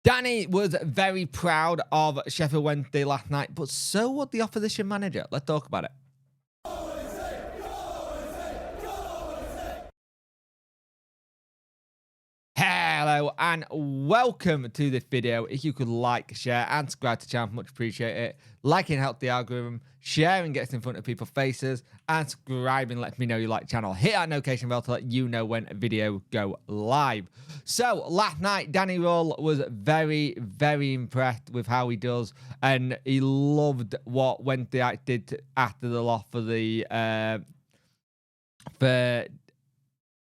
Danny was very proud of Sheffield Wednesday last night, but so was the opposition manager. Let's talk about it. Hello and welcome to this video. If you could like, share and subscribe to the channel, much appreciate it. Liking helps the algorithm, sharing gets in front of people's faces, and subscribing lets me know you like the channel. Hit that notification bell to let you know when a video go live. So last night Danny Roll was very impressed with how he does, and he loved what Wednesday did after the loss for the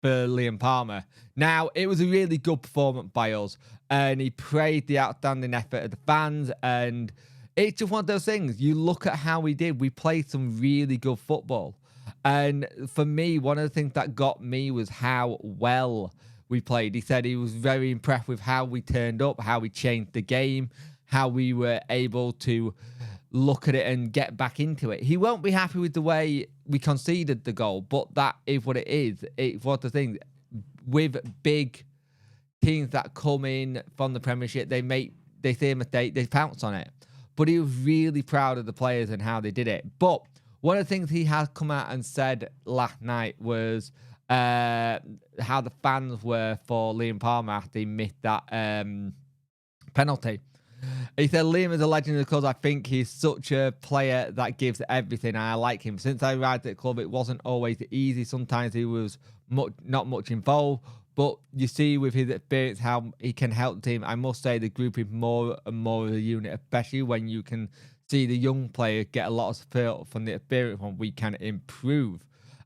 for Liam Palmer. Now, it was a really good performance by us, and he praised the outstanding effort of the fans, and it's just one of those things. You look at how we did. We played some really good football, and for me, one of the things that got me was how well we played. He said he was very impressed with how we turned up, how we changed the game, how we were able to look at it and get back into it. He won't be happy with the way we conceded the goal, but that is what it is. It's what the thing with big teams that come in from the Premiership, they see a mistake, they pounce on it. But he was really proud of the players and how they did it. But one of the things he has come out and said last night was how the fans were for Liam Palmer after he missed that penalty. He said, Liam is a legend because I think he's such a player that gives everything, and I like him. Since I arrived at the club, it wasn't always easy. Sometimes he was not much involved, but you see with his experience how he can help the team. I must say the group is more and more of a unit, especially when you can see the young player get a lot of support from the experience one. We can improve.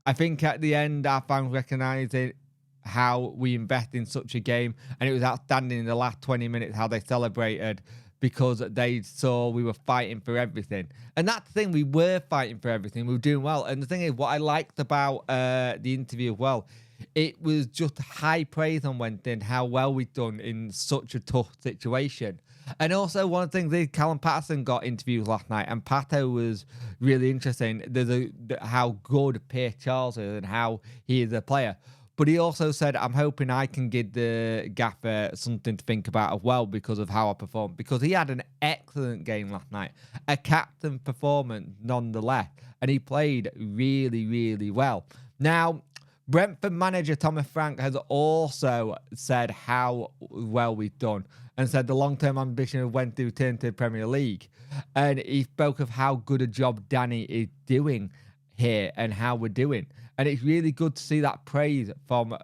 I think at the end, our fans recognised it, how we invest in such a game, and it was outstanding in the last 20 minutes how they celebrated, because they saw we were fighting for everything. And that's the thing, we were fighting for everything. We were doing well. And the thing is, what I liked about the interview as well, it was just high praise on Wednesday and how well we'd done in such a tough situation. And also, one of the things is Callum Patterson got interviews last night, and Pato was really interesting. There's how good Pierre Charles is and how he is a player. But he also said, I'm hoping I can give the gaffer something to think about as well because of how I performed. Because he had an excellent game last night. A captain performance nonetheless. And he played really well. Now, Brentford manager Thomas Frank has also said how well we've done. And said the long-term ambition of when to return to the Premier League. And he spoke of how good a job Danny is doing here and how we're doing. And it's really good to see that praise from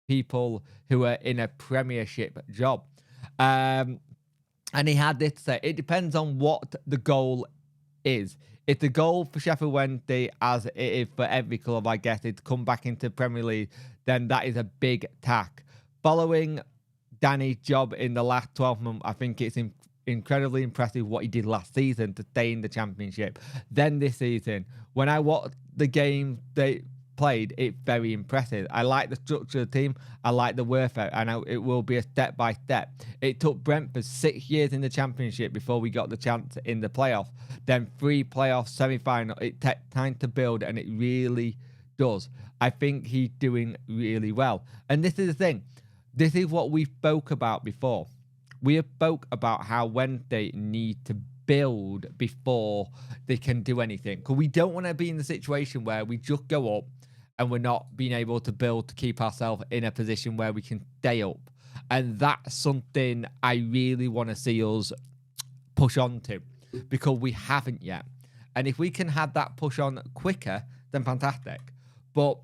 people who are in a Premiership job. And he had this to say, it depends on what the goal is. If the goal for Sheffield Wednesday, as it is for every club, I guess, is to come back into Premier League, then that is a big task. Following Danny's job in the last 12 months, I think it's incredibly impressive what he did last season to stay in the Championship. Then this season, when I watched the game they played, it's very impressive. I like the structure of the team. I like the work out. I know it will be a step by step. It took Brentford 6 years in the Championship before we got the chance in the playoffs. Then 3 playoffs, semi-final. It takes time to build, and it really does. I think he's doing really well. And this is the thing. This is what we spoke about before. We have spoke about how Wednesday need to build before they can do anything. Because we don't want to be in the situation where we just go up and we're not being able to build to keep ourselves in a position where we can stay up. And that's something I really want to see us push on to, because we haven't yet. And if we can have that push on quicker, then fantastic. But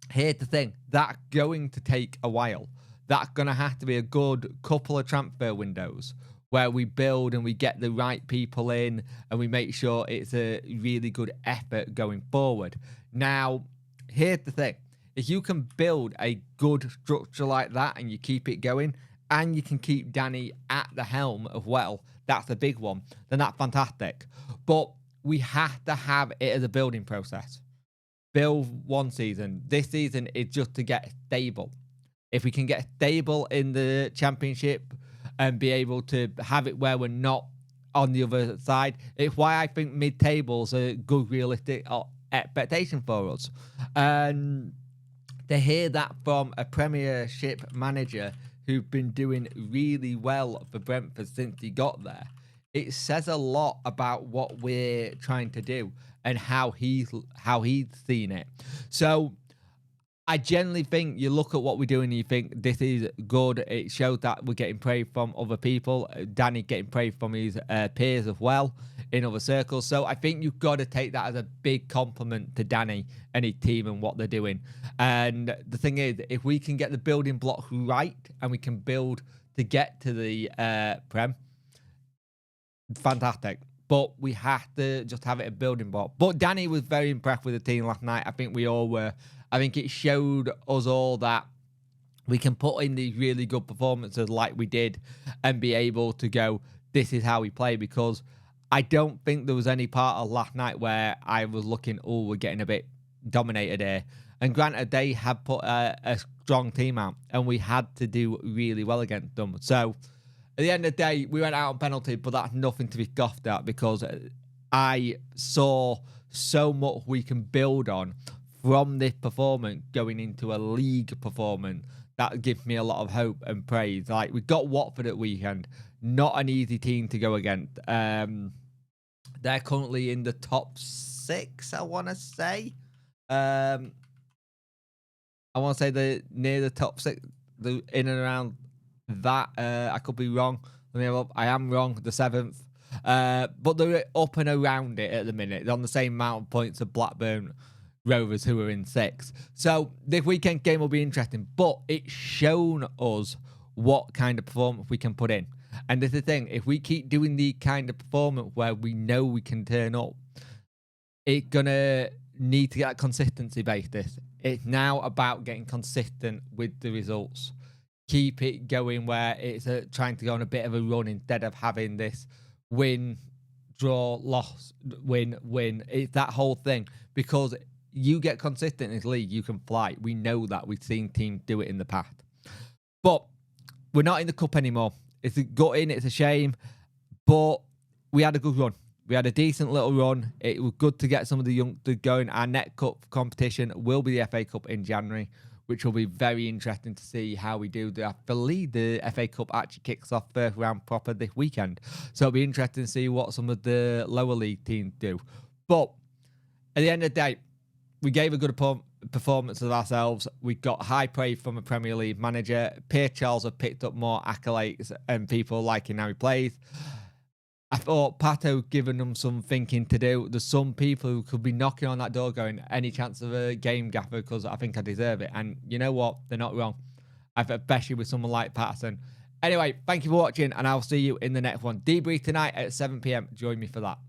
here's the thing, that's going to take a while. That's going to have to be a good couple of transfer windows where we build and we get the right people in and we make sure it's a really good effort going forward. Now, here's the thing. If you can build a good structure like that and you keep it going, and you can keep Danny at the helm as well, that's a big one, then that's fantastic. But we have to have it as a building process. Build one season. This season is just to get stable. If we can get stable in the Championship and be able to have it where we're not on the other side, it's why I think mid-table's a good realistic expectation for us. And to hear that from a Premiership manager who've been doing really well for Brentford since he got there. It says a lot about what we're trying to do and how he's seen it. So I generally think you look at what we're doing and you think this is good. It shows that we're getting praise from other people. Danny getting praise from his peers as well in other circles. So I think you've got to take that as a big compliment to Danny and his team and what they're doing. And the thing is, if we can get the building blocks right and we can build to get to the Prem, fantastic. But we have to just have it a building block. But Danny was very impressed with the team last night. I think we all were. I think it showed us all that we can put in these really good performances like we did and be able to go, this is how we play. Because I don't think there was any part of last night where I was looking, oh, we're getting a bit dominated here. And granted, they had put a strong team out and we had to do really well against them. So at the end of the day, we went out on penalty, but that's nothing to be scoffed at because I saw so much we can build on from this performance going into a league performance. That gives me a lot of hope and praise. Like, we got Watford at weekend, not an easy team to go against. They're currently in the top 6, I want to say. I want to say they're near the top 6, in and around that. I could be wrong. I am wrong, the 7th. But they're up and around it at the minute. They're on the same amount of points as Blackburn Rovers, who are in 6th. So this weekend game will be interesting, but it's shown us what kind of performance we can put in. And this is the thing, if we keep doing the kind of performance where we know we can turn up, it's going to need to get that consistency basis. It's now about getting consistent with the results. Keep it going where it's trying to go on a bit of a run instead of having this win, draw, loss, win, win. It's that whole thing. Because you get consistent in this league, you can fly. We know that. We've seen teams do it in the past. But we're not in the cup anymore. It's gutting. It's a shame. But we had a good run. We had a decent little run. It was good to get some of the youngsters going. Our next cup competition will be the FA Cup in January, which will be very interesting to see how we do. I believe the FA Cup actually kicks off first round proper this weekend. So it'll be interesting to see what some of the lower league teams do. But at the end of the day, we gave a good performance of ourselves. We got high praise from a Premier League manager. Pierre Charles have picked up more accolades and people liking how he plays. I thought Pato given them some thinking to do. There's some people who could be knocking on that door going, any chance of a game gaffer because I think I deserve it. And you know what? They're not wrong. Especially with someone like Patterson. Anyway, thank you for watching and I'll see you in the next one. Debrief tonight at 7 p.m. Join me for that.